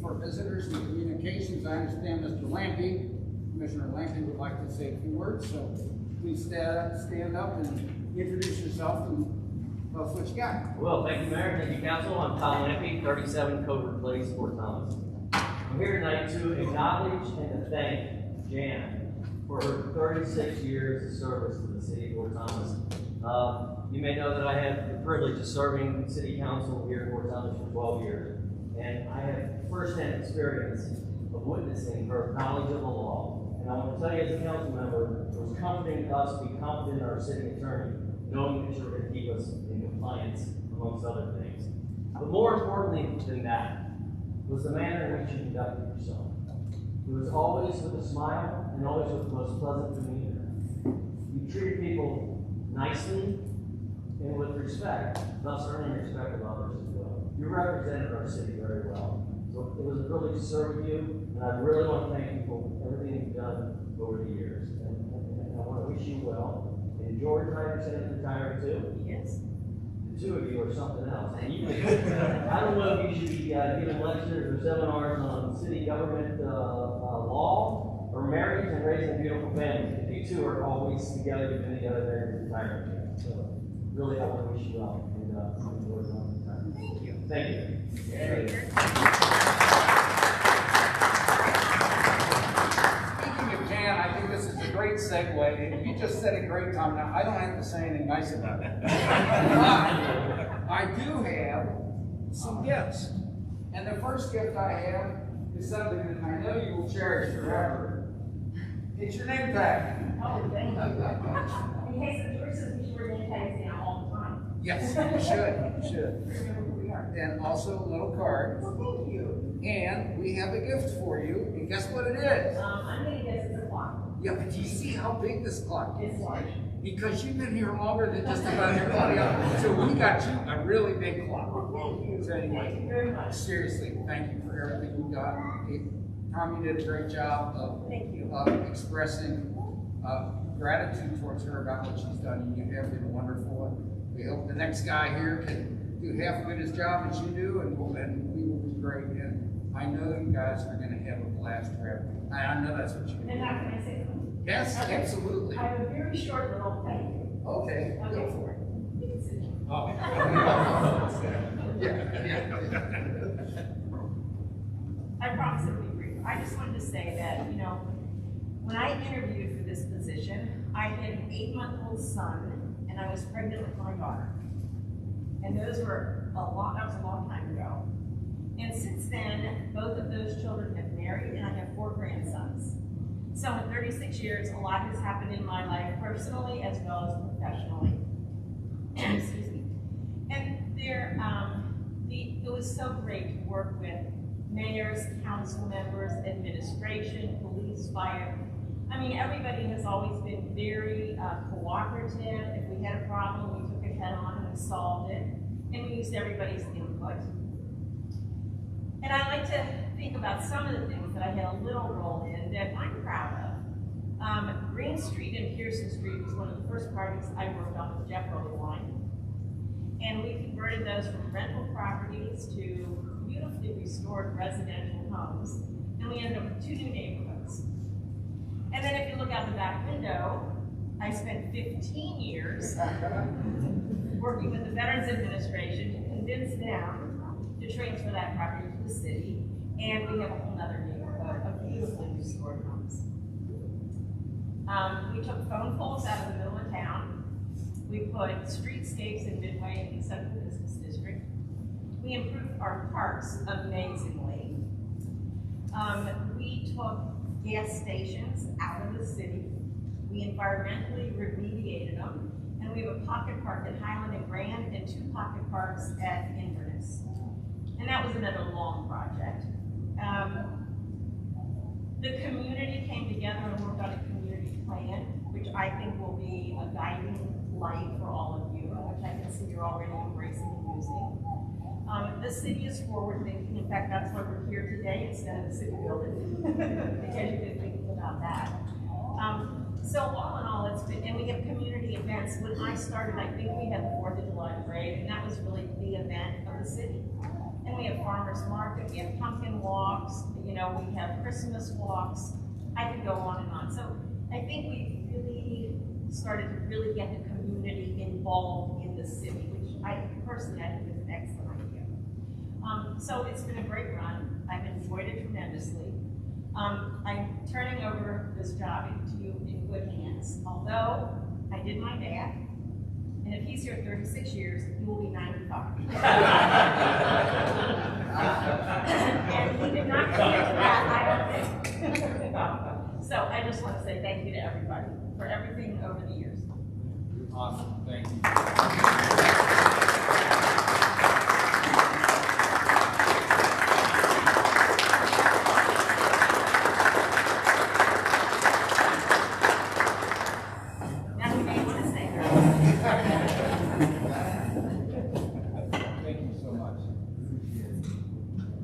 for visitors and communications. I understand Mr. Lampy, Commissioner Lampy would like to say a few words, so please stand up and introduce yourself and tell us what you got. Well, thank you, Mayor. Thank you, Council. I'm Tom Lampy, 37 Covert Place, Fort Thomas. I'm here tonight to acknowledge and to thank Jan for her 36 years of service to the city of Fort Thomas. You may know that I had the privilege of serving City Council here in Fort Thomas for 12 years, and I have firsthand experience of witnessing her knowledge of the law. And I want to tell you, as a council member, it was comforting to us to be confident in our city attorney, knowing that she was going to keep us in compliance, amongst other things. But more importantly than that was the manner in which you conducted yourself. It was always with a smile and always with the most pleasant demeanor. You treated people nicely and with respect, thus earning respect of others as well. You represented our city very well. So it was a privilege to serve with you, and I really want to thank you for everything you've done over the years. And I want to wish you well. And George, I understand, is retired too? Yes. The two of you are something else. And you, I don't know if you should be giving lectures or seminars on city government law or marriage and raising beautiful families. You two are always together, you've been together there in retirement. So really, I want to wish you well. And George, Thank you. thank you. Very good. Speaking of Jan, I think this is a great segue. You just said a great time. Now, I don't have to say anything nice about it. But I do have some gifts. And the first gift I have is something that I know you will cherish forever. It's your name tag. Oh, thank you. In case of choices, we should wear name tags down all the time. Yes, you should. You should. Remember who we are. And also a little card. Well, thank you. And we have a gift for you. And guess what it is? I'm going to guess it's a clock. Yeah, but do you see how big this clock is? It's large. Because you've been here longer than just about everybody else. So we got you a really big clock. Well, thank you. So anyway, Thank you very much. seriously, thank you for everything you got. Tom, you did a great job of Thank you. expressing gratitude towards her about what she's done. You have been wonderful. And we hope the next guy here can do half as good his job as you do, and we will be great. And I know you guys are going to have a blast forever. I know that's what you're going And to now do. can I say something? Yes, Okay. absolutely. I have a very short little thank you. Okay, go Okay. for it. You can sit down. Oh. Yeah. I promise it'll be brief. I just wanted to say that, when I interviewed for this position, I had an 8-month-old son, and I was pregnant with my daughter. And that was a long time ago. And since then, both of those children have married, and I have 4 grandsons. So in 36 years, a lot has happened in my life, personally as well as professionally. Excuse me. And it was so great to work with mayors, council members, administration, police, fire. I mean, everybody has always been very cooperative. If we had a problem, we took it head on and solved it. And we used everybody's input. And I like to think about some of the things that I had a little role in that I'm proud of. Green Street and Pearson Street was one of the first projects I worked on with Jeff Earlywine. And we converted those from rental properties to beautifully restored residential homes. And we ended up with 2 new neighborhoods. And then if you look out the back window, I spent 15 years working with the Veterans Administration to convince them to transfer that property to the city. And we have a whole other neighborhood of beautifully restored homes. We took phone poles out of the middle of town. We put streetscapes in Midway and the Central Business District. We improved our parks amazingly. We took gas stations out of the city. We environmentally remediated them. And we have a pocket park at Highland and Grand and 2 pocket parks at Inverness. And that was another long project. The community came together and worked on a community plan, which I think will be a guiding light for all of you, which I can see you're already embracing and using. The city is forward thinking. In fact, that's why we're here today instead of the city building, because you've been thinking about that. So all in all, it's been, and we have community events. When I started, I think we had the 4th of July parade, and that was really the event of the city. And we have farmers market, we have pumpkin walk, know, we have Christmas walks. I could go on and on. So I think we really started to really get the community involved in the city, which I personally think is an excellent idea. So it's been a great run. I've enjoyed it tremendously. I'm turning over this job to you in good hands, although I did my math, and if he's here 36 years, he will be 95. And he did not commit to that, I don't think. So I just want to say thank you to everybody for everything over the years. Awesome, thank you. Now you may want to say Thank you so much.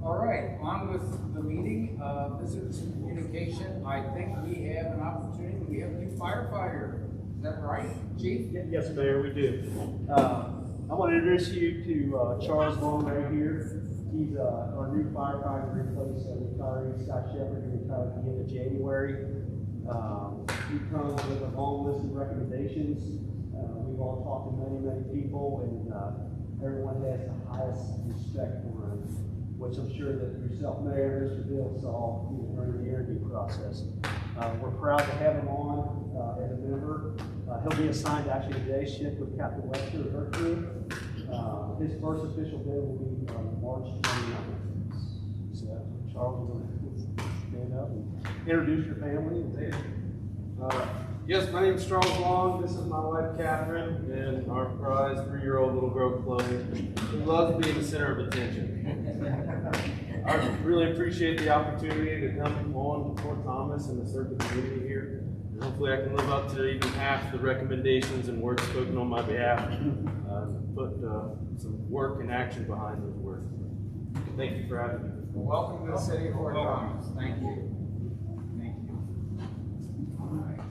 All right, on with the meeting. Visitors and communication. I think we have an opportunity. We have a new firefighter. Is that right, Chief? Yes, Mayor, we do. I want to introduce you to Charles Long right here. He's our new firefighter to replace retiree Scott Shepard, who retired at the end of January. He comes with a long list of recommendations. We've all talked to many people, and everyone has the highest respect for him, which I'm sure that yourself, Mayor, Mr. Bill, saw during the interview process. We're proud to have him on as a member. He'll be assigned actually a day shift with Captain Webster and her crew. His first official day will be March 29th. So, Charles, will stand up and introduce your family. Yes, my name is Charles Long. This is my wife, Catherine, and our prize 3-year-old little girl, Chloe, who loves being the center of attention. I really appreciate the opportunity to come on to Fort Thomas and to serve the community here. And hopefully I can live up to even half the recommendations and words spoken on my behalf. Put some work and action behind those words. Thank you for having me. Well, welcome to the city of Fort Thomas. Thank you. Thank you. All right.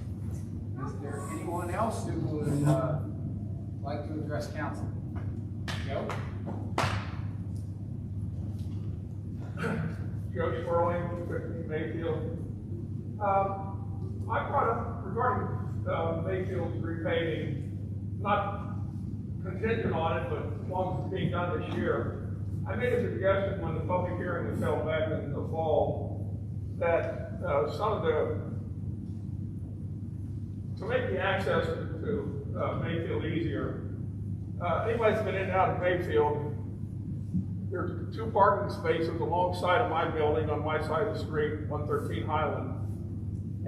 Is there anyone else who would like to address council? Joe? Joe Sperling, 15 Mayfield. I brought up regarding Mayfield's repaving, not contingent on it, but as long as it's being done this year. I made a suggestion when the public hearing was held back in the fall that some of to make the access to Mayfield easier, anybody that's been in and out of Mayfield, there's 2 parking spaces alongside of my building on my side of the street, 113 Highland.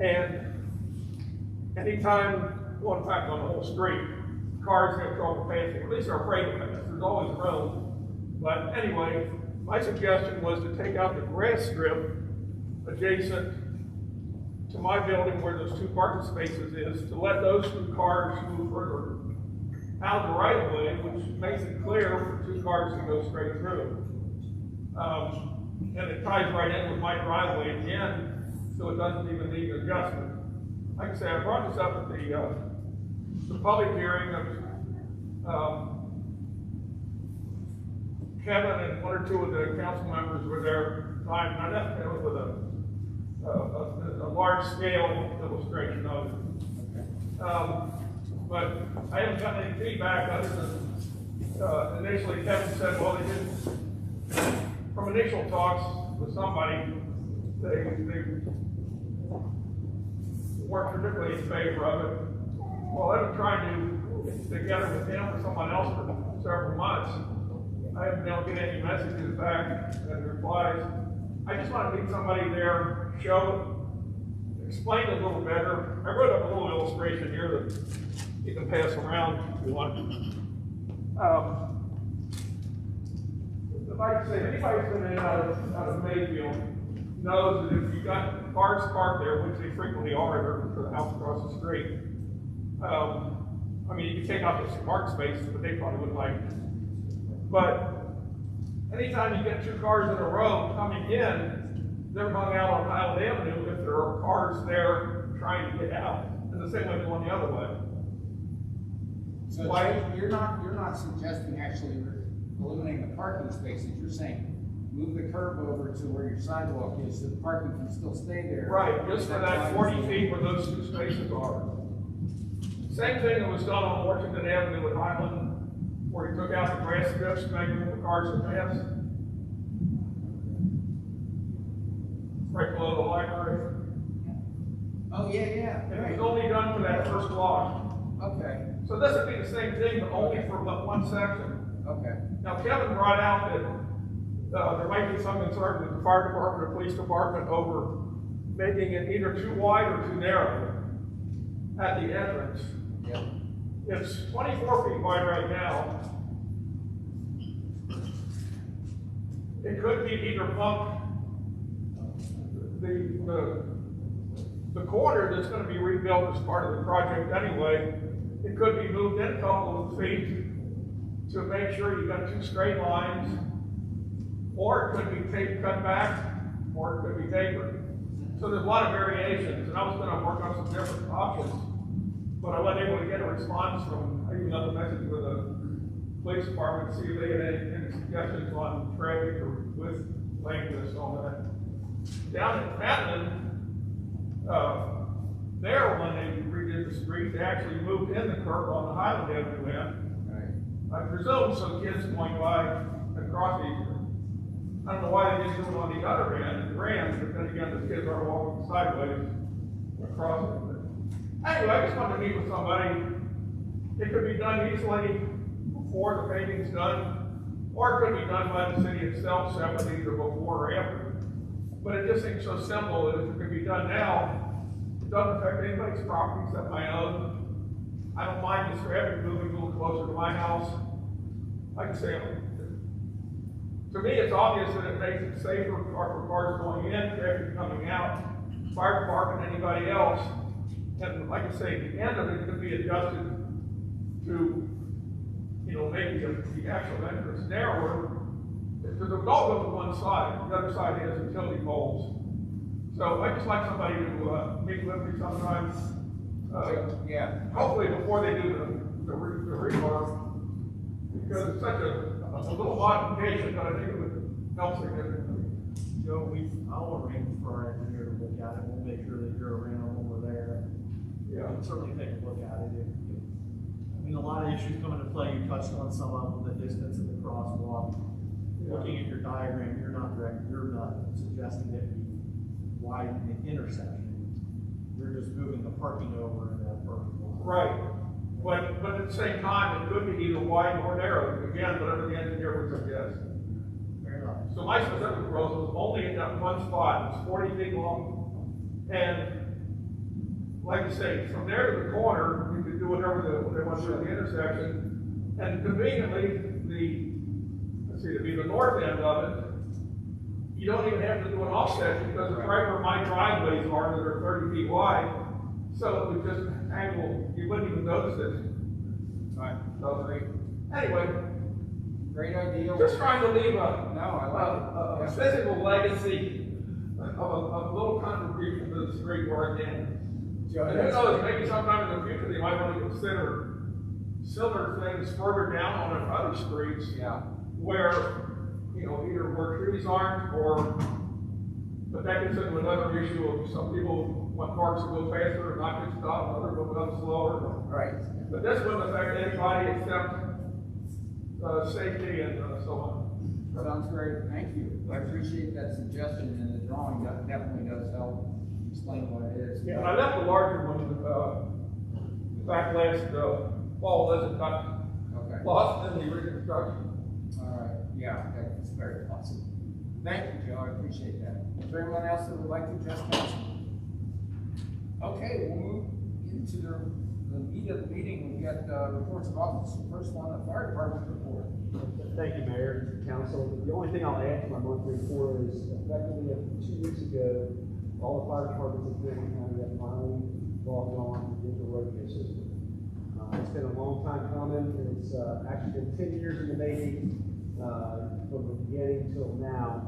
And anytime, well, in fact, on the whole street, cars have trouble passing, at least they're afraid of it. There's always room. But anyway, my suggestion was to take out the grass strip adjacent to my building where those 2 parking spaces is, to let those 2 cars move further out of the right of way, which makes it clear for 2 cars to go straight through. And it ties right in with my driveway at the end, so it doesn't even need an adjustment. Like I say, I brought this up at the public hearing of Kevin and 1 or 2 of the council members were there. I left it with a large scale illustration of it. But I haven't gotten any feedback other than initially Kevin said, well, they didn't, from initial talks with somebody, they weren't particularly in favor of it. Well, I've been trying to get together with him or someone else for several months. I haven't been able to get any messages back and replies. I just want to meet somebody there, explain it a little better. I wrote up a little illustration here that you can pass around if you want. Like I say, anybody who's been in and out of Mayfield knows that if you've got cars parked there, which they frequently are, they're for the house across the street. I mean, you can take out those park spaces, but they probably wouldn't like it. But anytime you get 2 cars in a row coming in, they're hung out on Highland Avenue if there are cars there trying to get out. And the same way going the other way. So you're not suggesting actually eliminating the parking spaces. You're saying move the curb over to where your sidewalk is, so the parking can still stay there. Right, just for that 40 feet where those two spaces are. Same thing that was done on Washington Avenue with Highland, where he took out the grass strips to make room for cars to pass. Right below the library. Oh, yeah. And it was only done for that first block. Okay, So this would be the same thing, but only for but one section. okay. Now, Kevin brought out that there might be some concern with the fire department or police department over making it either too wide or too narrow at the entrance. Yeah. It's 24 feet wide right now. It could be either bumped, the corner that's going to be rebuilt as part of the project anyway, it could be moved in a couple of feet to make sure you got two straight lines, or it could be cut back, or it could be tapered. So there's a lot of variations, and I was going to work on some different options, but I wasn't able to get a response from, I even left a message with the police department to see if they had any suggestions on traffic or with length on that. Down in Patton, there when they redid the street, they actually moved in the curb on the Highland Avenue end. I presume some kids going by across these. I don't know why they didn't do it on the other end, the Grand, but then again, the kids are walking sideways across it. But anyway, I just wanted to meet with somebody. It could be done easily before the paving's done, or it could be done by the city itself separately, either before or after. But it just seems so simple that if it could be done now, it doesn't affect anybody's property except my own. I don't mind this traffic moving a little closer to my house. Like I say, to me, it's obvious that it makes it safer for cars going in, traffic coming out, fire department, anybody else. And like I say, the end of it could be adjusted to, maybe the actual entrance narrower. Because it all goes to one side, the other side has utility poles. So I'd just like somebody to meet with me sometime. Yeah. Hopefully before they do the rework, because it's such a little modification, but I think it would help significantly. Joe, I'll arrange for our engineer to look at it, we'll make sure that you're around when we're there. Yeah. We'll certainly take a look at it. I mean, a lot of issues come into play, you touched on some of them, the distance of the crosswalk. Looking at your diagram, you're not suggesting that you widen the intersection. You're just moving the parking over in that first one. Right. But at the same time, it could be either wide or narrow, again, whatever the engineer would suggest. Fair enough. So my specific proposal was only in that one spot, it's 40 feet long. And like I say, from there to the corner, you could do whatever they want to do at the intersection. And conveniently, to be the north end of it, you don't even have to do an offset because it's right where my driveways are that are 30 feet wide. So it would just angle, you wouldn't even notice it. Right. So, anyway, Great idea. just trying to leave I like a physical legacy of a little contribution to the street where I can. Joe, And who knows, maybe sometime in the future they might want to consider similar things further down on other streets. Yeah. Where, either where trees aren't, but that gets into another issue of some people want cars to go faster and not get stopped, others will go slower. Right. But this wouldn't affect anybody except safety and so on. Sounds great. Thank you. I appreciate that suggestion, and the drawing definitely does help explain what it is. Yeah, and I left the larger one back last fall, as it got lost in the reconstruction. All right. Yeah, that's very possible. Thank you, Joe. I appreciate that. Is there anyone else that would like to address council? Okay, we'll move into the meat of the meeting. We've got reports of office. First one, the fire department report. Thank you, Mayor, Council. The only thing I'll add to my monthly report is effectively 2 weeks ago, all the fire departments in Cleveland County have finally logged on to the digital roadway system. It's been a long time coming, and it's actually been 10 years in the making from the beginning till now,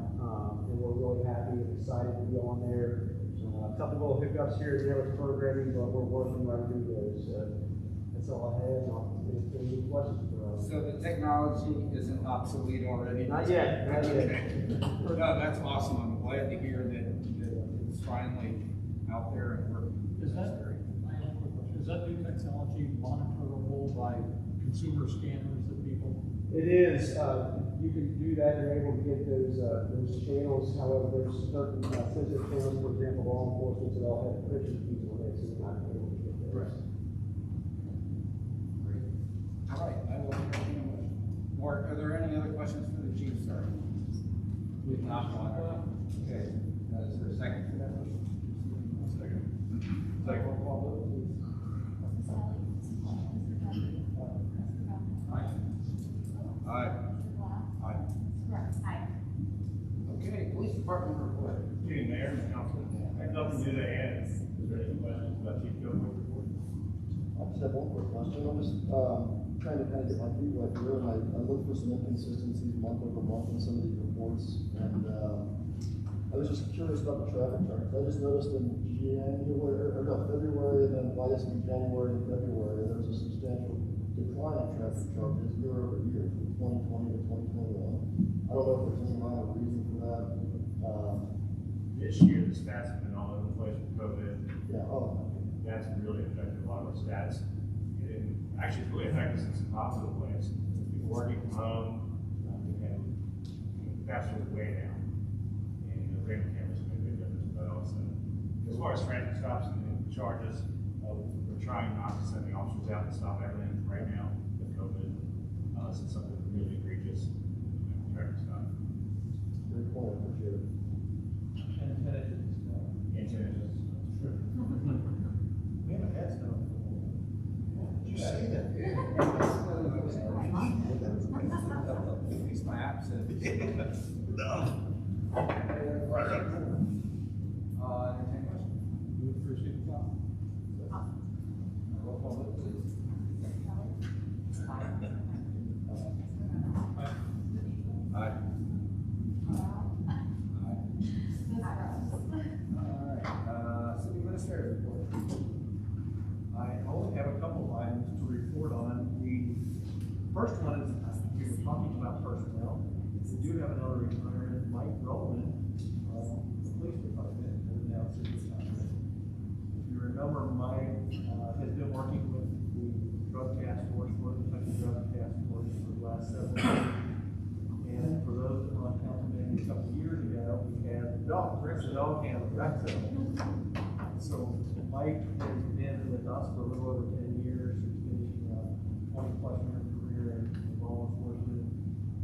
and we're really happy and excited to be on there. A couple little hiccups here and there with programming, but we're working right through those. As That's all I have. Any questions for us? So the technology isn't obsolete already? Not yet, not yet. No, that's awesome. I'm glad to hear that it's finally out there and working. Is that new technology monitorable by consumer scanners that people? It is, you can do that, you're able to get those channels, however, there's certain sensitive channels, for example, law enforcement, that all have encryption keys on it, so you're not able to get those. Right. Great. All right, I will entertain a motion. Mark, are there any other questions for the chief, sir? If not, one. Okay, is there a second for that motion? Second. Second. Roll call vote, please. Aye. Aye. Okay, police department report. Good Mayor and Council. I have nothing new to add. Is there any questions about Chief Gilmore's report? I just have one quick question. I'm just trying to kind of get my feet wet here, and I look for some inconsistencies month over month in some of these reports, and I was just curious about the traffic charts. I just noticed in February, and then I guess in January and February, there was a substantial decline in traffic charges year over year from 2020 to 2021. I don't know if there's any line of reason for that. This year, the stats have been all over the place with COVID. Yeah, That's really affected a lot of our stats. And actually, it's really affected us in some positive ways. People working from home, and faster way down. And the radar cameras have made a big difference as well. So, as far as traffic stops and charges, we're trying not to send the officers out to stop everything right now with COVID. Since something really egregious, traffic stop. great point, I appreciate it. We haven't had snow. Did you see that? At least my app said. Entertain question? Move for chief of staff. Roll call vote, please. Aye. City administrator report. I only have a couple of items to report on. The first one is, we were talking about personnel. We do have another retirement, Mike Roman, the police department, is now city retirement. If you remember, Mike has been working with the drug task force, for the Kentucky Drug Task Force for the last several years. And for those that want to count them, a couple of years ago, we had the dog handler, Rexo. So Mike has been with us for a little over 10 years. He's finishing a 20-plus year career in law enforcement.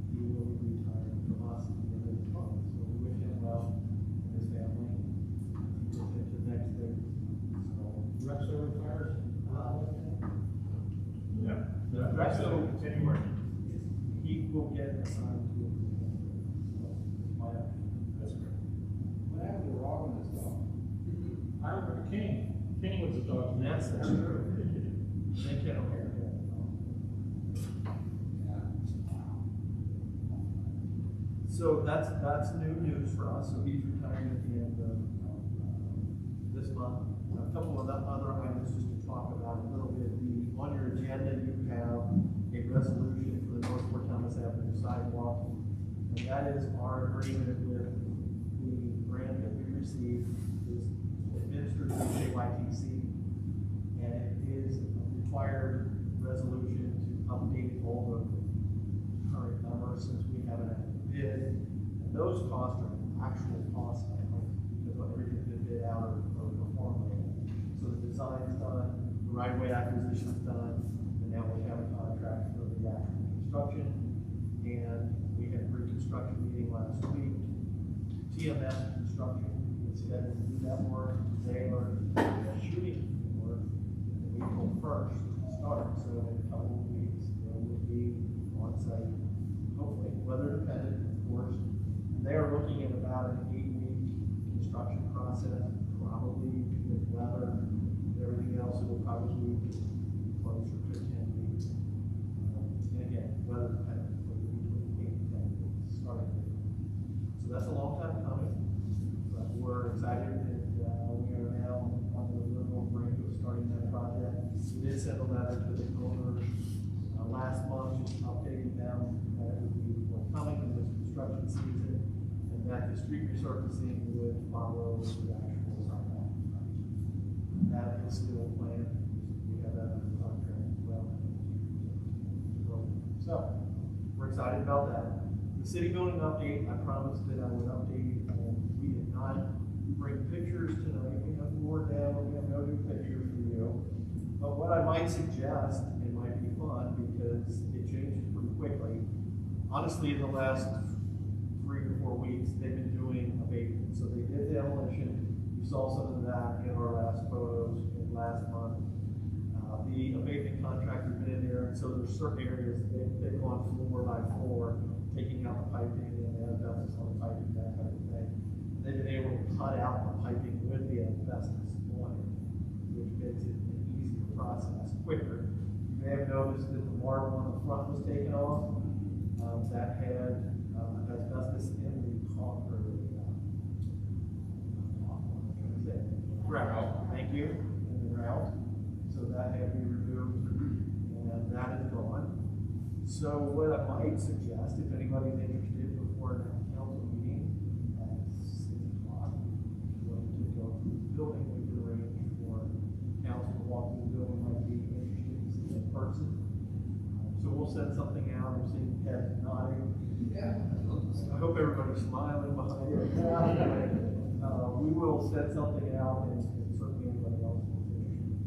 He will be retiring from us at the end of this month. So we wish him well and his family. He gets into the next thing. So Rexo retires. Yeah. Rexo Continue working. he will get assigned to a my That's great. What happened to Robin this dog? I remember King. King was a dog. That's true. They can't over here. So that's new news for us. So he's retiring at the end of this month. A couple of other items just to talk about a little bit. On your agenda, you have a resolution for the North Fort Thomas Avenue sidewalk. And that is our agreement with the grant that we received, is administered through JYTC. And it is a required resolution to update all the current numbers since we haven't had a bid. And those costs are actual costs, because everything's been bid out or performed. So the design's done, the right-of-way acquisition's done, and now we have a contract for the actual construction. And we had a pre-construction meeting last week. TMS Construction is scheduled to do that work. They are shooting for April 1st to start. So in a couple of weeks, they will be on site, hopefully weather dependent, of course. They are looking at about an 8-week construction process, probably with weather and everything else, it will probably be closer to 10 weeks. And again, weather dependent, but between 8 and 10 weeks starting. So that's a long time coming, but we're excited that we are now on the little brink of starting that project. We did send a letter to the resurfacing would follow the actual sidewalk. That is still planned. We have that under contract as well. So, we're excited about that. The city building update, I promised that I would update, and we did not bring pictures tonight. We have more down, we have no new pictures for you. But what I might suggest, it might be fun because it changes pretty quickly. Honestly, in the last 3 to 4 weeks, they've been doing abatement. So they did demolition. You saw some of that in our last photos in last month. The abatement contractor's been in there, and so there's certain areas they've gone floor by floor, taking out the piping and asbestos on the piping, that kind of thing. They've been able to cut out the piping with the asbestos on it, which makes it an easier process, quicker. You may have noticed that the marble on the front was taken off. That had asbestos in the concrete. Grout. Thank you. In the grout. So that had to be removed, and that is gone. So what I might suggest, if anybody's interested, before our council meeting at 6 o'clock, if you want to go to the building, we could arrange for council to walk through the building, might be interested to see in person. So we'll set something out. I'm seeing Ted nodding. Yeah. I hope everybody's smiling behind you. We will set something out, and certainly anybody else who's interested.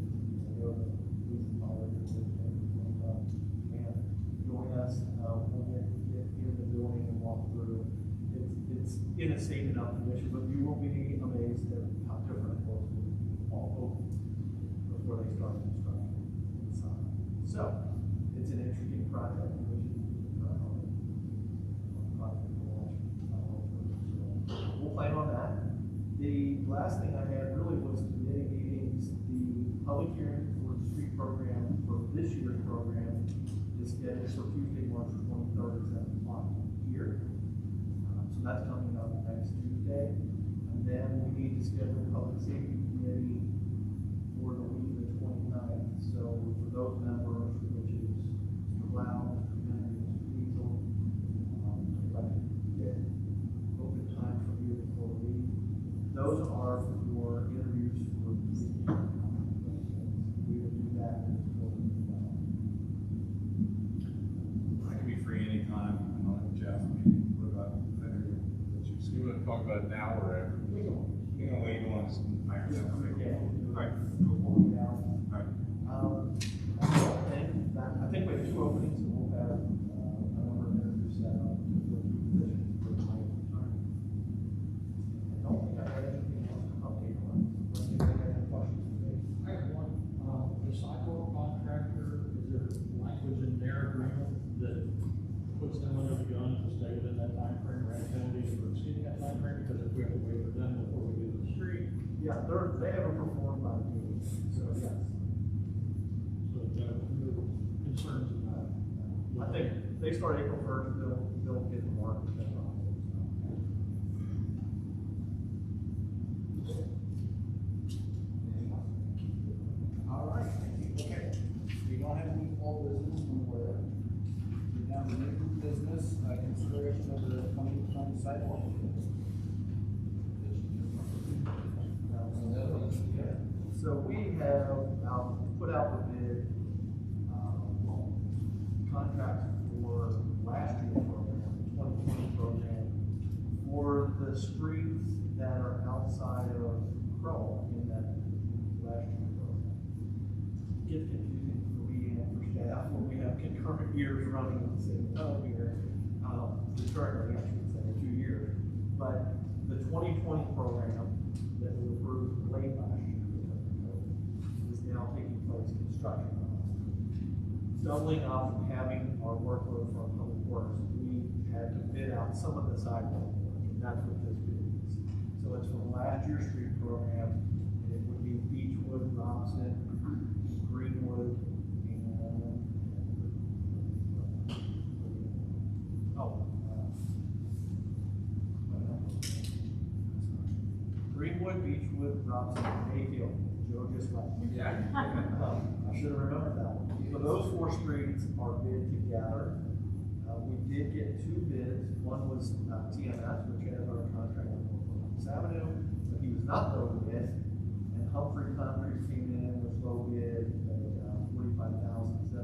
And join us. We'll get in the building and walk through. It's in a safe enough condition, but you will be amazed at how different it looks all over before they start construction inside. So it's an interesting project. We'll plan on that. The last thing I had really was committee meetings. The public hearing for the street program for this year's program is scheduled for Tuesday, March 23rd at 7 o'clock here. So that's coming up next Tuesday. And then we need to schedule a public safety committee for the week of the 29th. So for those members, which is Mr. Blau, Mr. Henry, Mr. Diesel, if I can get open time for you before the week. Those are for your interviews for the week. We will do that before the week. I can be free anytime. I don't have a Jeff meeting. What about that? So you want to talk about it now or after? We can wait on this. All right. I think we have 2 openings, and we'll have a number of interviews set up for 2 positions for the time. I don't think I have anything else to update on. Unless anybody has any questions for me. I have one. The sidewalk contractor, is there language in their agreement that puts them under the gun to stay within that time frame, or any penalties for exceeding that time frame? Because if we have to wait for them before we do the street, Yeah, they haven't performed by duty, so yes. so no concerns about. I think they start April 1st, they'll get the mark. All right, okay. We don't have any old business anywhere. We're down to new business, consideration of the 2020 sidewalk. So we have put out the bid, contract for last year's program, the 2020 program, for the streets that are outside of Crowell in that last year's program. It gets confusing for me and for staff when we have concurrent years running at the same time here. Concurrently, I should say, 2 years. But the 2020 program that was approved late last year is now taking place construction. Doubling up and having our workload for public works, we had to bid out some of the sidewalk work, and that's what this bid is. So it's from last year's street program, and it would be Beechwood, Robson, Greenwood, Greenwood, Beechwood, Robson, and Mayfield. Joe just left. Yeah. I should have remembered that one. So those 4 streets are bid together. We did get 2 bids. One was TMS, which has our contract with Sixth Avenue, but he was not low bid. And Humphrey Concrete came in, was low bid at $45,730,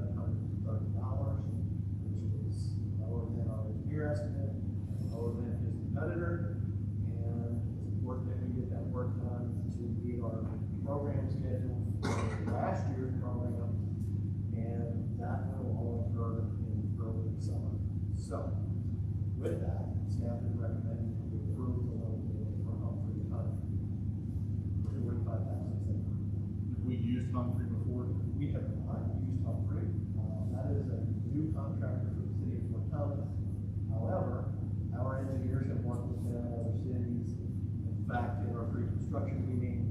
which was lower than our engineer estimate, and lower than his competitor. And it's important that we get that work done to meet our program schedule for last year's program, and that will all occur in early summer. So, with that, staff is recommending we approve the loan for Humphrey Concrete. $45,700. Have we used Humphrey before? We have not used Humphrey. That is a new contractor for the city of Fort Thomas. However, our engineers have worked with them in other cities. In fact, in our pre-construction meeting,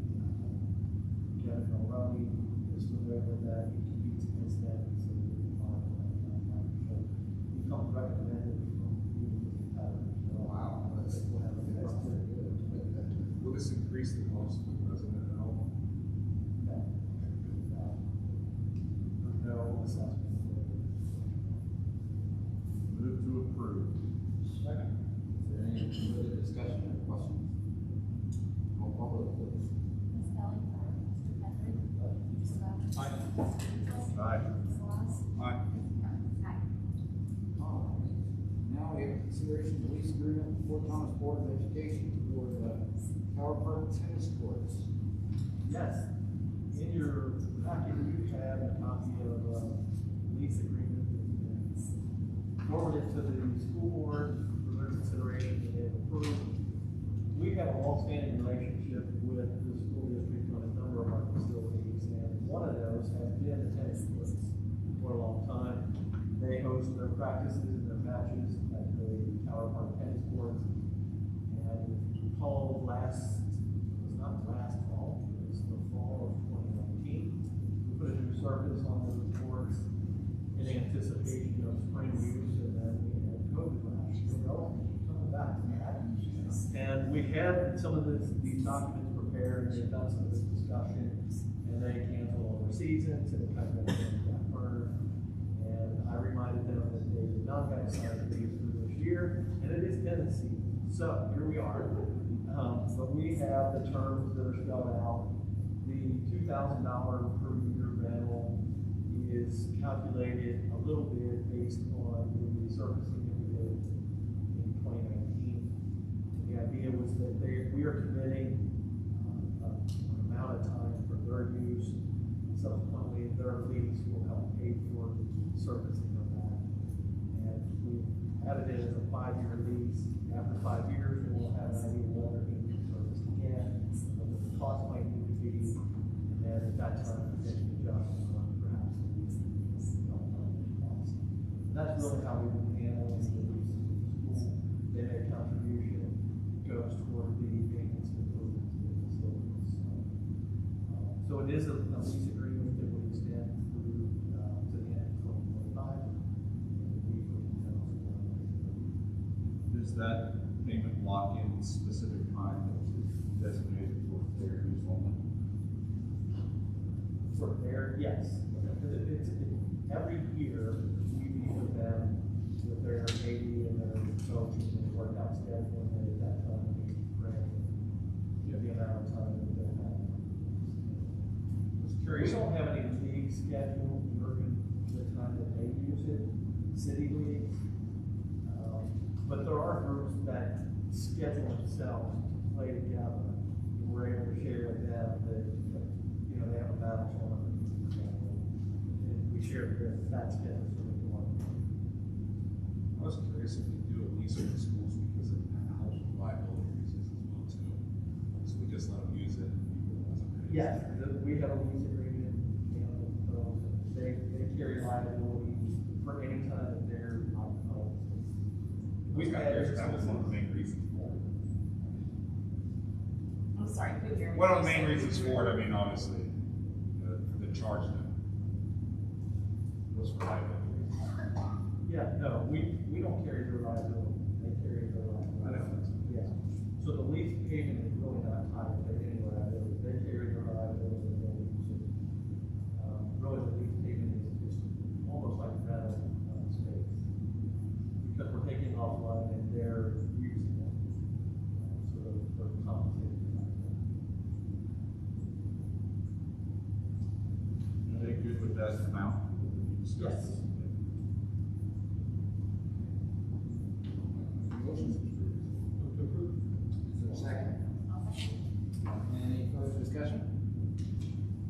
Kevin Mulroney is familiar with that. He competes against them. So we come recommended from you as a competitor. So Wow. I think we'll have a good opportunity. Will this increase the cost for the resident at all? No assessment. Move to approve. Second. Is there any further discussion or questions? Roll call vote, please. Ms. Kelly. Mr. Guthrie. Mr. Rogers. Aye. Mr. Beazle. Aye. Ms. Ross. Aye. Ms. Curran. Aye. All right. Now we have consideration of lease agreement with Fort Thomas Board of Education for the Tower Park tennis courts. Yes, in your packet, you have a copy of a lease agreement that's been forwarded to the school board for their consideration and they've approved. We have a long-standing relationship with the school district on a number of our facilities, and one of those has been the tennis courts for a long time. They host their practices and their matches at the Tower Park tennis courts. And if you recall, it was not last fall, it was the fall of 2019. We put a new surface on those courts in anticipation of spring use, and then we had COVID last year. Well, coming back to that. And we had some of these documents prepared, and they've done some of this discussion, and they canceled all their seasons, and it kind of got burned. And I reminded them that they did not have signed these for this year, and it is tennis season. So here we are. But we have the terms that are spelled out. The $2,000 per year rental is calculated a little bit based on the resurfacing that we did in 2019. The idea was that we are committing an amount of time for their use. Subsequently, their lease will help pay for the surfacing of that. And we added it as a 5-year lease. After 5 years, we'll have an idea whether it needs service again, what the cost might need to be, and then at that time, potentially adjust on perhaps the lease cost. That's really how we've been handling the leases with the school. They make a contribution, goes toward the maintenance and improvements of the facilities. So it is a lease agreement that will extend through to the end of 2025. Does that payment lock in specific time that was designated for fair use only? For fair, yes. It's every year we meet with them with their AD and their coach and workout schedule, and at that time we grant the amount of time that they're having. We don't have any league schedule during the time that they use it, city leagues. But there are groups that schedule themselves to play together. And we're able to share with them that, they have a battle tournament. And we share that schedule so we can work. I was curious if we do a lease with the schools because it helps with liability reasons as well too. So we just let them use it and people doesn't pay. Yes, we have a lease agreement, they carry liability for any time that they're not home. We've got yours, that was one of the main reasons for it. I'm sorry, couldn't hear me. One of the main reasons for it, I mean, obviously, the charge them was for liability reasons. Yeah, no, we don't carry their liability, they carry their liability. I know. Yeah, so the lease payment is really not tied to any liability, they carry their liability and they use it. Really, the lease payment is almost like rental space. Because we're taking offline and they're using it. So they're that amount? Yes. Motion. Move to approve. Is there a second? Any further discussion?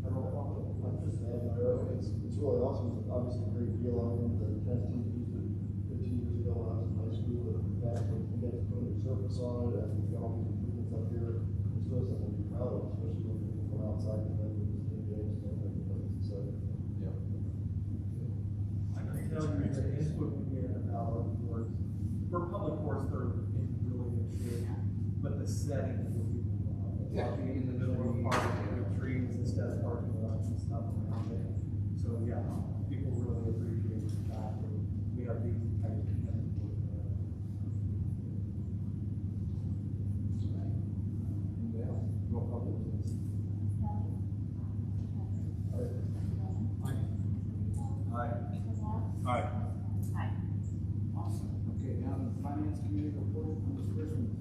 I'm just adding, it's really awesome, it's obviously a great deal. I remember the test team used it 15 years ago when I was in high school, but the fact that you guys put a surface on it and you got all these improvements up here, it's really something to be proud of, especially when people come outside and play with these games and everything, so. Yep. I can tell you the input we get about our boards, for public courts, they're in really good shape, but the setting is what people want. Yeah. Being in the middle of a park with trees instead of parking lots and stuff around it. So, yeah, people really appreciate the fact that we have these types of things. Anybody else? Roll call, please. Aye. Aye. Awesome. Okay, now the finance committee report on disbursements.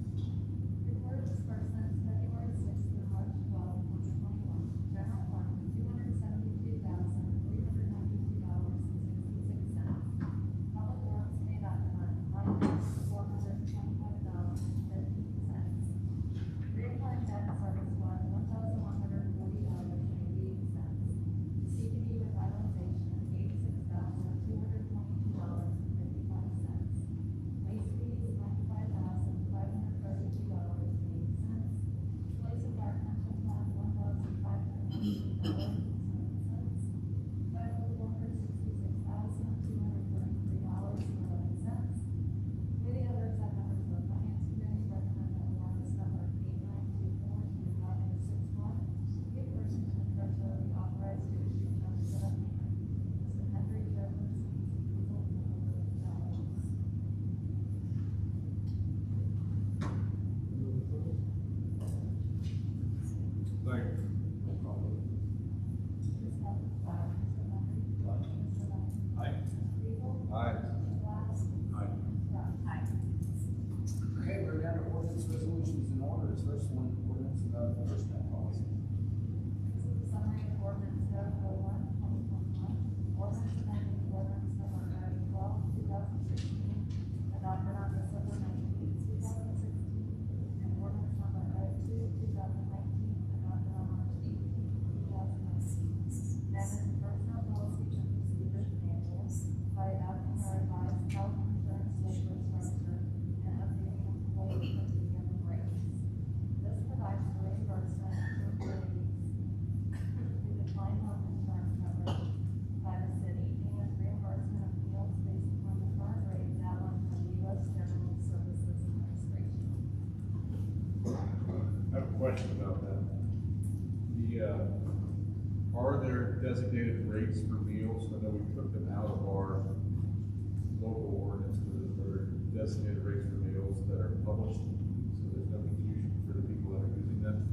Report disbursements February 6th through March 12th, 2021. General fund, $272,392.66. Public works paid out fund, $1,425.50. Recurring debt service fund, $1,140.88. CPD revitalization, $86,222.55. Waste fees, $95,532.08. Police and fire pension fund, $1,592.07. Federal $466,233.11. Committee others that members of the finance committee recommend that ordinance number 8924 to be adopted as 6-1. Be a person to the treasurer be authorized to issue checks of payment. Mr. Henry Jones, approval of the balance. Second. Roll call, please. Mr. Henry. Mr. Henry. Mr. Lund. Aye. Mr. Beagle. Aye. Mr. Glass. Aye. Mr. Rock. Okay, we're down to ordinance resolutions and orders. First one, ordinance about personnel policy. This is a summary of ordinance 001/2021. Ordinance amending ordinance number 012/2016, adopted on December 19, 2016, and ordinance number 002/2019, adopted on March 18, 2019. Amending personnel policies and procedures manuals by adopting our revised health insurance labor structure and updating employee per diem rates. This provides for reimbursement to employees who decline health insurance coverage by the city and reimbursement of meals based upon the current rates outlined by the U.S. Federal Services Administration. I have a question about that. Are there designated rates for meals? I know we took them out of our local ordinance, but are there designated rates for meals that are published? So there's no confusion for the people that are using them?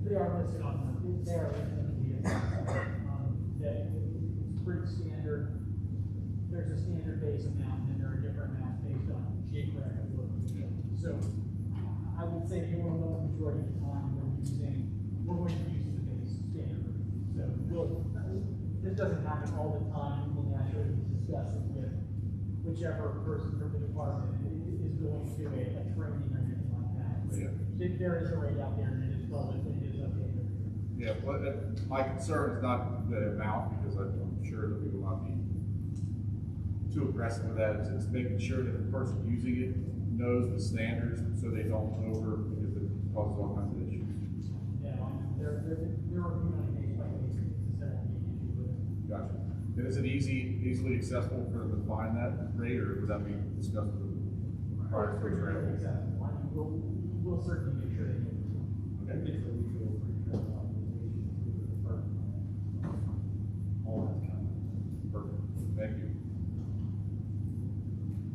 They are listed on the, they are listed on the, that it's pretty standard. There's a standard base amount, and then there are different amounts based on geographic location. So I would say the overwhelming majority of the time we're going to use the base standard. So this doesn't happen all the time. We'll naturally discuss it with whichever person from the department is going to a training or anything like that. But there is a rate out there, and it is public, and it is updated. Yeah, well, my concern is not the amount, because I'm sure that we will not be too aggressive with that. It's making sure that the person using it knows the standards, so they don't over, because it causes all kinds of issues. Yeah, they're reviewing on a case by case instead of being issued with. Gotcha. And is it easily accessible for them to find that rate, or would that be discussed with the prior to Pretty training? accessible. I mean, we'll certainly make sure they get it. Okay. It's a legal pre-trained authorization through the department. All that kind of, perfect, thank you.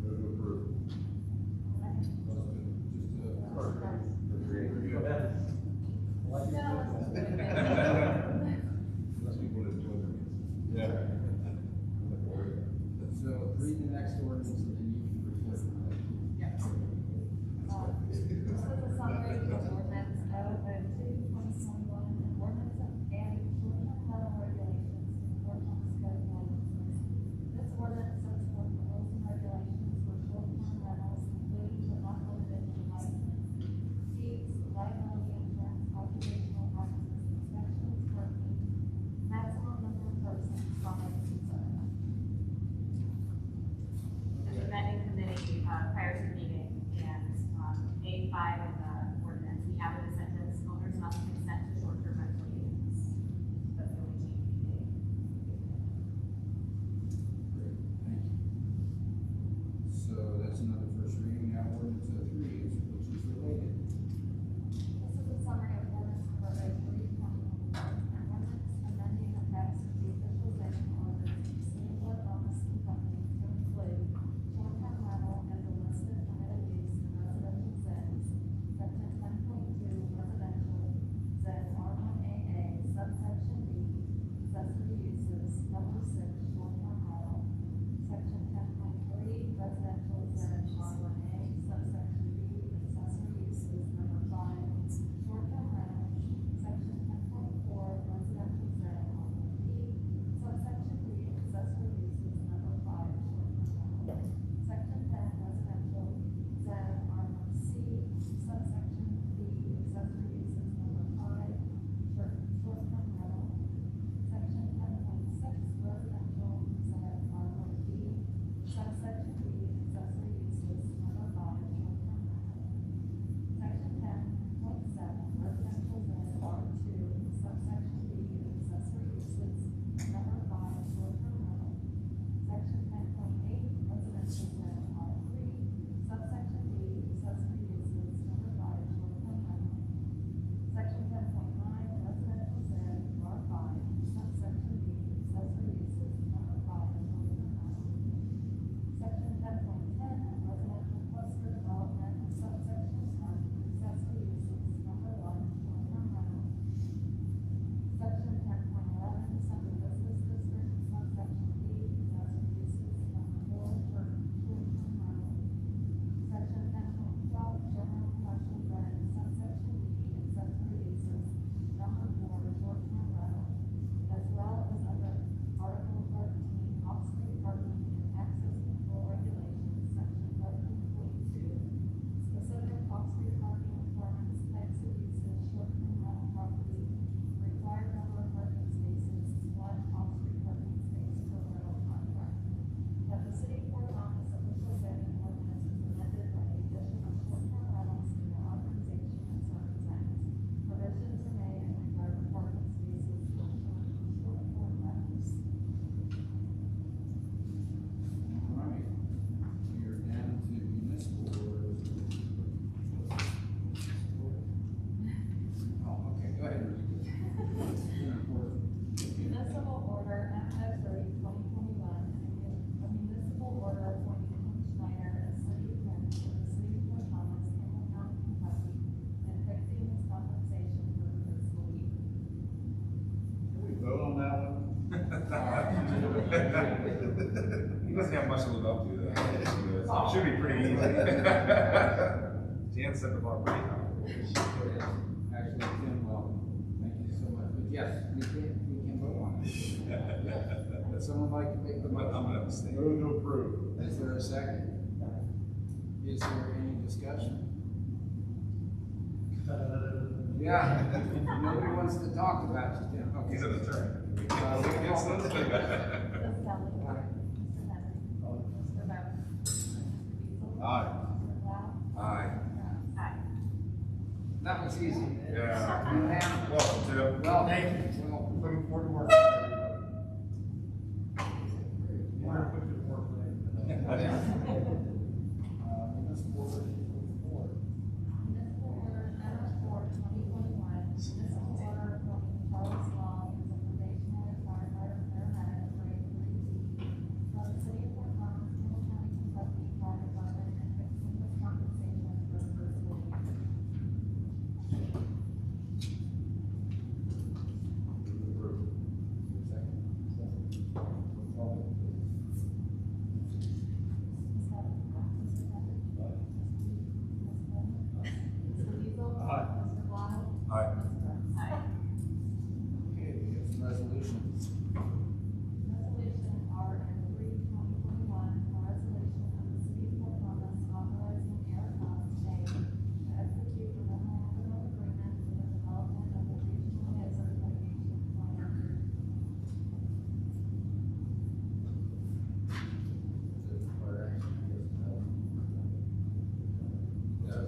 Move to approve. Go ahead. Let's be good at doing it. Yeah. So read the next ordinance and then you can report. This is a summary of ordinance 002/2021, an ordinance of adding children health Jan set the bar pretty high. Actually, Tim, well, thank you so much, but yes, we can vote on it. Would someone like to make the I'm motion? gonna abstain. Move to approve. Is there a second? Is there any discussion? Yeah, nobody wants to talk about it, Tim. Okay. He's an attorney. We can call Ms. Kelly. Mr. Henry. Mr. Bowden. Mr. Beazle. Aye. Mr. Blau. Aye. Aye. That was easy. Yeah. Unanimous. Welcome, Tim. Well, thank you. Well, looking forward to working with We're gonna put you to work today. everybody. Municipal order 4. Municipal order number 4, 2021, municipal order appointing Charles Long as a probationary firefighter paramedic grade 3D from the city of Fort Thomas, Campbell County, Kentucky, Fire Department, and fixing his compensation for the first school year. Ms. Kelly. Mr. Henry. Ms. Coleman. Mr. Beazle. Aye. Mr. Blau. Aye. Ms. Burns. Okay, we have some resolutions. Resolution R3 2021, a resolution of the city of Fort Thomas authorizing Eric State to execute a memorandum of agreement for the development of a regional hazard mitigation plan. Yes.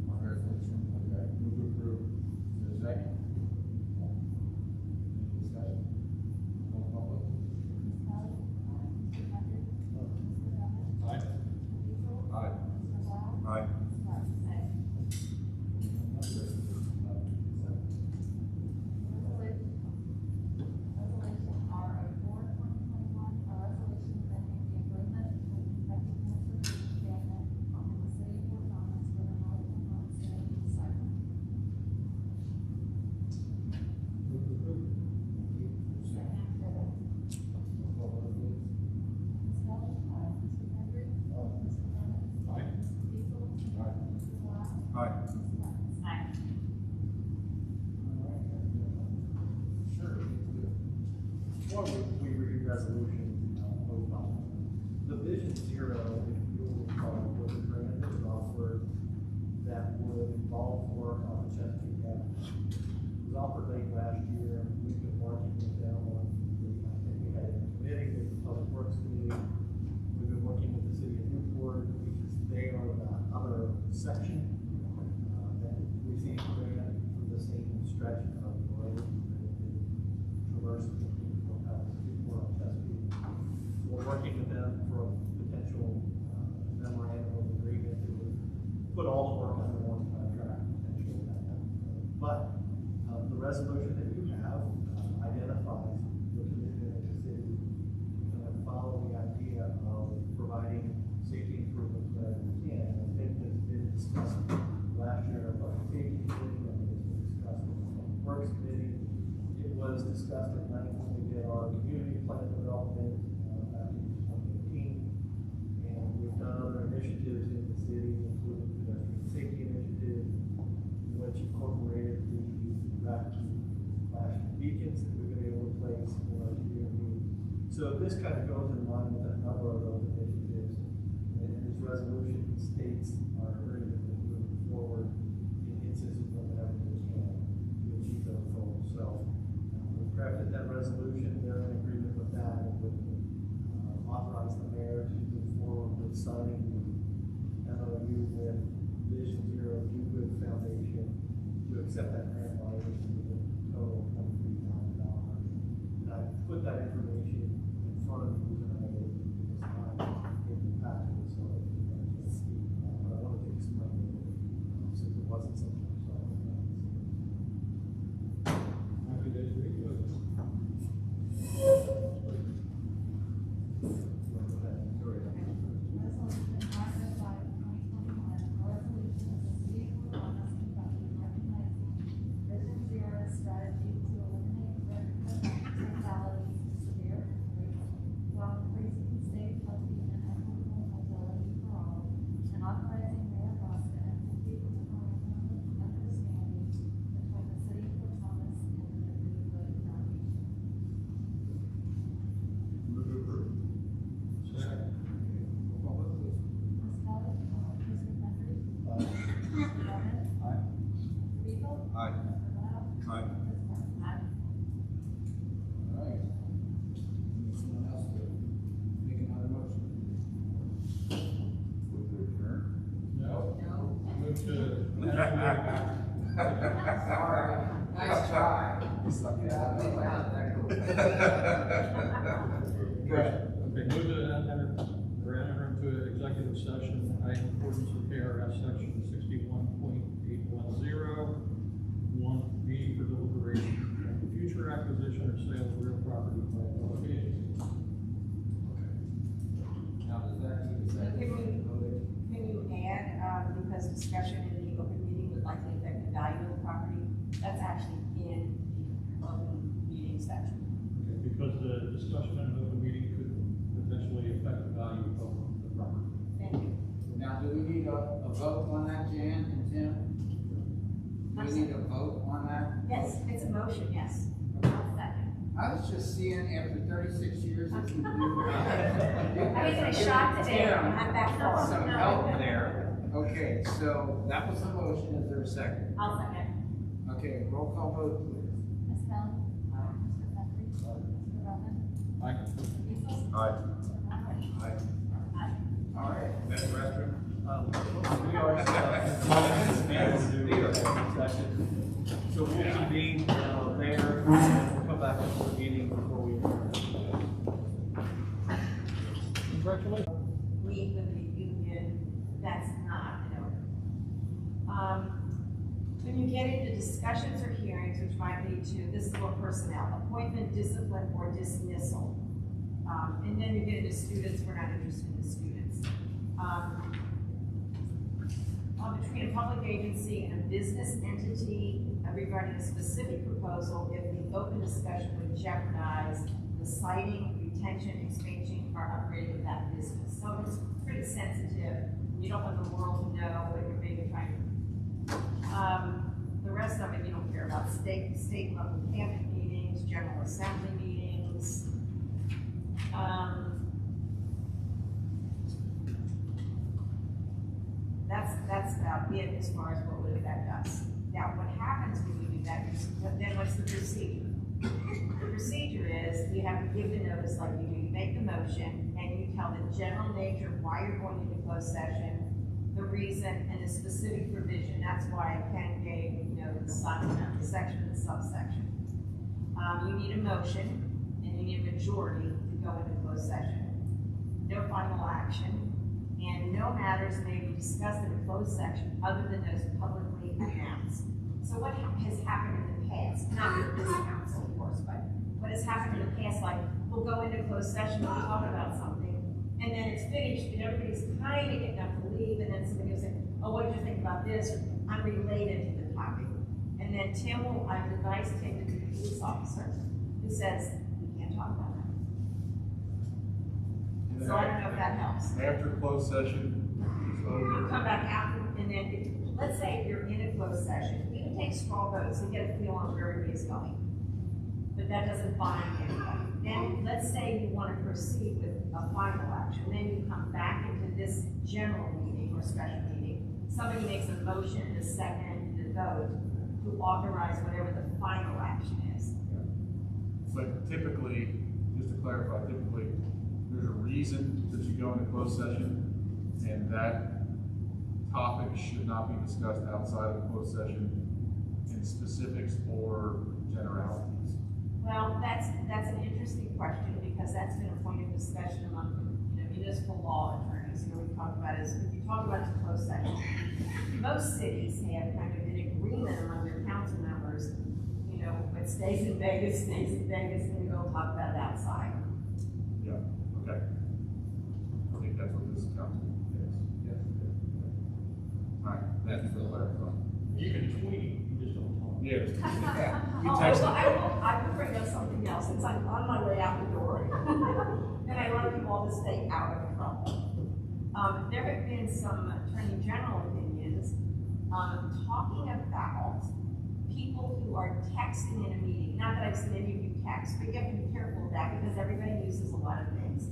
On resolution, okay. Move to approve. Is there a second? Any discussion? Roll call vote. Ms. Kelly. Mr. Henry. Mr. Bennett. Aye. Mr. Beazle. Aye. Mr. Blau. Aye. Ms. Burns. Resolution R04 2021, a resolution amending the agreement between Kentucky Transportation Cabinet and the city of Fort Thomas for the Northern Homestead Sidewalk. Roll call vote, please. Ms. Kelly. Mr. Henry. Mr. Bennett. Aye. Mr. Beazle. Aye. Mr. Blau. Aye. Ms. Burns. Aye. Sure, let's do it. Before we read resolution, vote on it. The Vision Zero, if you'll recall, was a grant that was offered that would involve work on the Chesapeake Avenue. It was offered late last year, and we've been working with them on, I think we had a committee with the Public Works Committee. We've been working with the city of Newport, because they are the other section that received the grant for the same stretch of the road that traverses between Newport and Chesapeake. We're working with them for a potential memorandum of agreement that would put all the work under one contract, potentially. But the resolution that you have identifies the commitment of the city to kind of follow the idea of providing safety improvements wherever we can. I think that's been discussed last year at our public safety committee, and it's been discussed with the public works committee. It was discussed at night when we did our community plan development back in 2018. And we've done other initiatives in the city, including pedestrian safety initiative, which incorporated the rapid flashing beacons that we've been able to place in our community. So this kind of goes in line with a number of those initiatives. And this resolution states our agreement that we're moving forward in instances whenever we can to achieve those goals. So we've crafted that resolution, they're in agreement with that, and would authorize the mayor to move forward with signing the MOU with Vision Zero Do Good Foundation to accept that grant money, which is a total of $23,000. And I put that information in front of you tonight at this time in the packet, so that you can actually see. But I wanted to move to. Sorry, nice try. Good. Okay, move to enter into executive session, in accordance with KRS section 61.810, 1B for deliberation and future acquisition or sale of real property by public agency. Now, does that need a second? Can you add, because discussion in the open meeting would likely affect the value of the property? That's actually in the open meeting section. Okay, because the discussion in an open meeting could potentially affect the value of the property. Thank you. Now, do we need a vote on that, Jan and Tim? Do we need a vote on that? Yes, it's a motion, yes. I'll second. I was just seeing after 36 years if you do. I was in a shot today, I'm not that far. Some help there. Okay, so that was the motion. Is there a second? I'll second. Okay, roll call vote, please. Ms. Bell? Mr. Guthrie? Mr. Robin? Aye. Mr. Beazle? Aye. Mr. Moore? Aye. Aye. All right. That's the restroom? We are, session. So we'll convene, there, and we'll come back into the meeting before we. Congratulations. Meet with the union, that's not an order. When you get into discussions or hearings, which might lead to, this is for personnel, appointment, discipline, or dismissal. And then you get into students, we're not interested in the students. Between a public agency and a business entity regarding a specific proposal, if the open discussion would jeopardize the siting, retention, expansion, or upgrading of that business. So it's pretty sensitive. You don't want the world to know what you're maybe trying to. The rest of it, you don't care about state level cabinet meetings, general assembly meetings. That's about it as far as what would affect us. Now, what happens when you do that, then what's the procedure? The procedure is, you have to give the notice like you do, you make the motion, and you tell the general nature of why you're going into closed session, the reason, and the specific provision. That's why Ken gave, the section and the subsection. You need a motion, and you need a majority to go into closed session. No final action. And no matters may be discussed in a closed section other than those publicly announced. So what has happened in the past, not with this council, of course, but what has happened in the past, like, we'll go into closed session, we'll talk about something, and then it's finished, and everybody's kind of getting up to leave, and then somebody will say, oh, what did you think about this? Or, unrelated to the topic. And then Tim will, I've advised Tim to be the police officer, who says, we can't talk about that. So I don't know if that helps. After closed session is You over. come back after, and then, let's say you're in a closed session, you can take straw votes and get a feel on where everybody's going. But that doesn't bind anybody. Then, let's say you want to proceed with a final action, then you come back into this general meeting or special meeting. Somebody makes a motion, a second, and a vote to authorize whatever the final action is. But typically, just to clarify, typically, there's a reason that you go into closed session, and that topic should not be discussed outside of closed session in specifics or generalities. Well, that's an interesting question, because that's been a point of discussion among, municipal law attorneys. We talk about is, if you talk about the closed session, most cities have kind of an agreement among their council members, what stays in Vegas, and we go talk about it outside. Yeah, okay. I think that's what this council is. Yes. All right, that's for clarifying. You can tweet, you just don't talk. Yes. You Oh, text well, it. I will bring up something else, since I'm on my way out the door. And I want you all to stay out of trouble. There have been some attorney general opinions, talking about people who are texting in a meeting. Not that I've seen any of you text, but you have to be careful of that, because everybody uses a lot of things.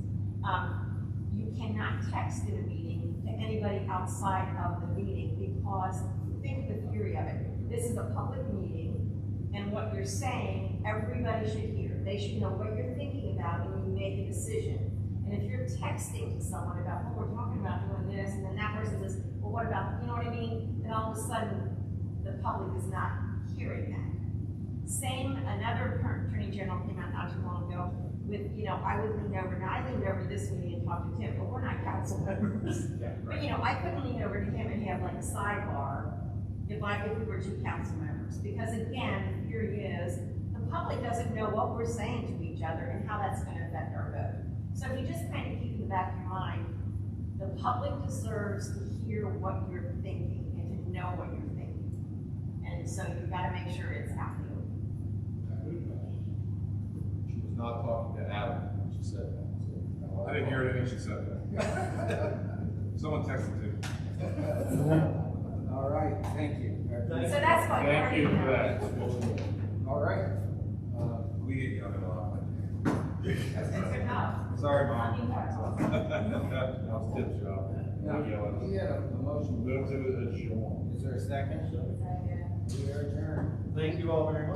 You cannot text in a meeting to anybody outside of the meeting, because think the theory of it. This is a public meeting, and what you're saying, everybody should hear. They should know what you're thinking about when you make a decision. And if you're texting to someone about, oh, we're talking about doing this, and then that person says, well, what about, you know what I mean? And all of a sudden, the public is not hearing that. Same, another attorney general came out not too long ago with, you know, I would lean over, now I leaned over this meeting and talked to Tim, but we're not council members. But, you know, I couldn't lean over to him and have like a sidebar if we were two council members. Because again, the theory is, the public doesn't know what we're saying to each other and how that's gonna affect our vote. So if you just kind of keep in the back of your mind, the public deserves to hear what you're thinking and to know what you're thinking. And so you've got to make sure it's out there. She was not talking to Adam when she said that. So, I didn't hear anything she said that. Someone texted to me. All right, thank you. So that's what. Thank you for that. All right. We didn't get it a lot. That's good enough. Sorry, Mom. Mom. That was Tim's job. Now, we had a motion. Move to adjourn. Is there a second? We are adjourned. Thank you all very much.